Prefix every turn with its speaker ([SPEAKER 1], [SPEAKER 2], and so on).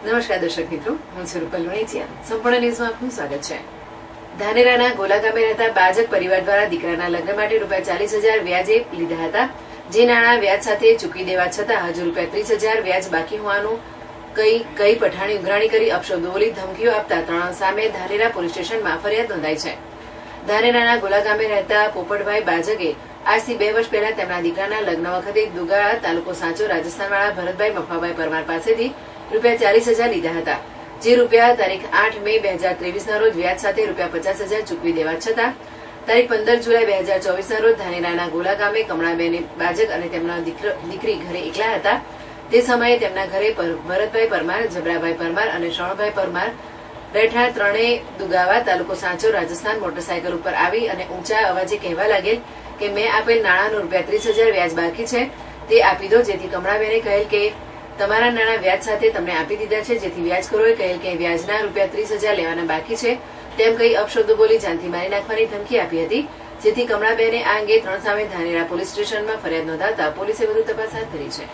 [SPEAKER 1] નમસ્કાર દર્શક મિત્રો, હું છું રૂપલ વણેચિયા. સંપૂર્ણ ન્યૂઝમાં આપનું સ્વાગત છે. ધાનેરાના ગોલા ગામે રહેતા બાજક પરિવાર દ્વારા દીકરાના લગ્ન માટે ₹40,000 વ્યાજે લીધા હતા. જે નાણાં વ્યાજ સાથે ચૂકવી દેવા છતાં હજુ ₹30,000 વ્યાજ બાકી હોવાનું કઈ પઠાણી ઉઘરાણી કરી અપશબ્દો બોલી ધમકીઓ આપતા ત્રણ સામે ધાનેરા પોલીસ સ્ટેશનમાં ફરિયાદ નોંધાઈ છે. ધાનેરાના ગોલા ગામે રહેતા પોપટભાઈ બાજકે આજથી 2 વર્ષ પહેલા તેમના દીકરાના લગ્ન વખતે દુગાળા તાલુકો સાંચો રાજસ્થાનવાળા ભરતભાઈ મફાભાઈ પરમાર પાસેથી ₹40,000 લીધા હતા. જે રૂપિયા તારીખ 8 મે 2023ના રોજ વ્યાજ સાથે ₹50,000 ચૂકવી દેવા છતાં તારીખ 15 જુલાઈ 2024ના રોજ ધાનેરાના ગોલા ગામે કમળાબેન બાજક અને તેમના દીકરી ઘરે એકલા હતા. તે સમયે તેમના ઘરે ભરતભાઈ પરમાર, જબરાભાઈ પરમાર અને શરણભાઈ પરમાર રહેઠાણ ત્રણેય દુગાવા તાલુકો સાંચો રાજસ્થાન મોટરસાયકલ ઉપર આવી અને ઊંચા અવાજે કહેવા લાગેલ કે મેં આપેલ નાણાંનું ₹30,000 વ્યાજ બાકી છે, તે આપી દો. જેથી કમળાબેને કહેલ કે તમારા નાણાં વ્યાજ સાથે તમને આપી દીધા છે. જેથી વ્યાજખોરોએ કહેલ કે વ્યાજના ₹30,000 લેવાના બાકી છે તેમ કહી અપશબ્દો બોલી જાનથી મારી નાખવાની ધમકી આપી હતી. જેથી કમળાબેને આ અંગે ત્રણ સામે ધાનેરા પોલીસ સ્ટેશનમાં ફરિયાદ નોંધાવતા પોલીસે વધુ તપાસ હાથ ધરી છે.